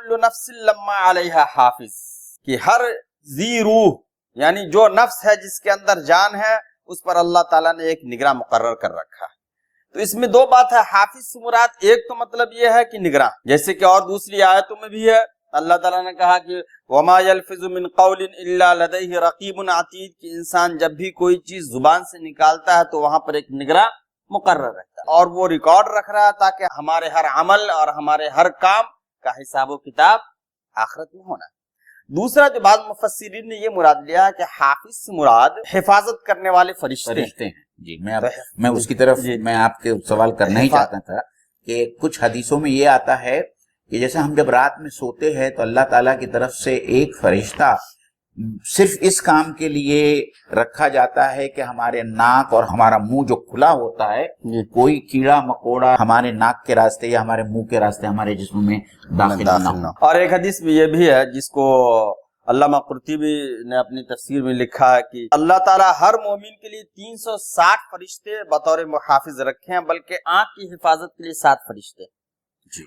کل نفس لما علیہا حافظ، کہ ہر ذی روح یعنی جو نفس ہے جس کے اندر جان ہے اس پر اللہ تعالیٰ نے ایک نگراں مقرر کر رکھا ہے۔ تو اس میں دو بات ہے، حافظ سے مراد ایک تو مطلب یہ ہے کہ نگراں، جیسے کہ اور دوسری آیتوں میں بھی ہے اللہ تعالیٰ نے کہا کہ وما یلفظ من قول الا لدیہ رقیب عتید، کہ انسان جب بھی کوئی چیز زبان سے نکالتا ہے تو وہاں پر ایک نگراں مقرر رہتا ہے اور وہ ریکارڈ رکھ رہا ہے تاکہ ہمارے ہر عمل اور ہمارے ہر کام کا حساب و کتاب آخرت میں ہونا ہے۔ دوسرا جو بعض مفسرین نے یہ مراد لیا کہ حافظ سے مراد حفاظت کرنے والے فرشتے ہیں۔ جی میں اس کی طرف میں آپ کے سوال کرنا ہی چاہتا تھا کہ کچھ حدیثوں میں یہ آتا ہے کہ جیسے ہم جب رات میں سوتے ہیں تو اللہ تعالیٰ کی طرف سے ایک فرشتہ صرف اس کام کے لیے رکھا جاتا ہے کہ ہمارے ناک اور ہمارا منہ جو کھلا ہوتا ہے کوئی کیڑا مکوڑا ہمارے ناک کے راستے یا ہمارے منہ کے راستے ہمارے جسم میں داخل نہ ہو۔ اور ایک حدیث میں یہ بھی ہے جس کو علامہ قرطبی نے اپنی تفسیر میں لکھا ہے کہ اللہ تعالیٰ ہر مومن کے لیے 360 فرشتے بطور محافظ رکھے ہیں، بلکہ آنکھ کی حفاظت کے لیے 7 فرشتے،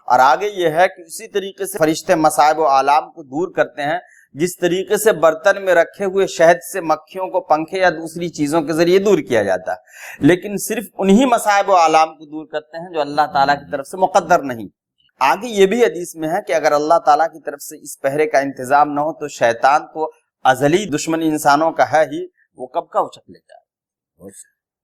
اور آگے یہ ہے کہ اسی طریقے سے فرشتے مصائب و آلام کو دور کرتے ہیں جس طریقے سے برتن میں رکھے ہوئے شہد سے مکھیوں کو پنکھے یا دوسری چیزوں کے ذریعے دور کیا جاتا ہے، لیکن صرف انہی مصائب و آلام کو دور کرتے ہیں جو اللہ تعالیٰ کی طرف سے مقدر نہیں۔ آگے یہ بھی حدیث میں ہے کہ اگر اللہ تعالیٰ کی طرف سے اس پہرے کا انتظام نہ ہو تو شیطان تو ازلی دشمن انسانوں کا ہے ہی، وہ کب کا اچک لیتا ہے۔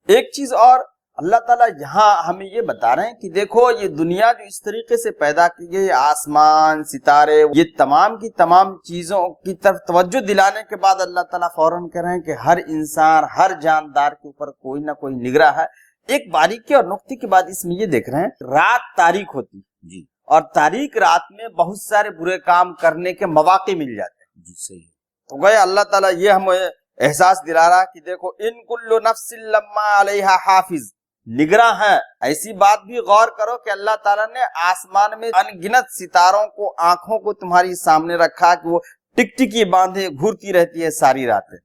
ایک چیز اور اللہ تعالیٰ یہاں ہمیں یہ بتا رہے ہیں کہ دیکھو یہ دنیا جو اس طریقے سے پیدا کی گئی، آسمان، ستارے، یہ تمام کی تمام چیزوں کی طرف توجہ دلانے کے بعد اللہ تعالیٰ فوراً کہہ رہے ہیں کہ ہر انسان، ہر جاندار کے اوپر کوئی نہ کوئی نگراں ہے۔ ایک باریکی اور نقطے کی بات اس میں یہ دیکھ رہے ہیں، رات تاریک ہوتی جی، اور تاریک رات میں بہت سارے برے کام کرنے کے مواقع مل جاتے ہیں جی، صحیح۔ تو گویا اللہ تعالیٰ یہ ہمیں احساس دلا رہا کہ دیکھو ان کل نفس لما علیہا حافظ، نگراں ہے۔ ایسی بات بھی غور کرو کہ اللہ تعالیٰ نے آسمان میں ان گنت ستاروں کو، آنکھوں کو تمہاری سامنے رکھا کہ وہ ٹک ٹکی باندھے گھورتی رہتی ہے ساری راتیں۔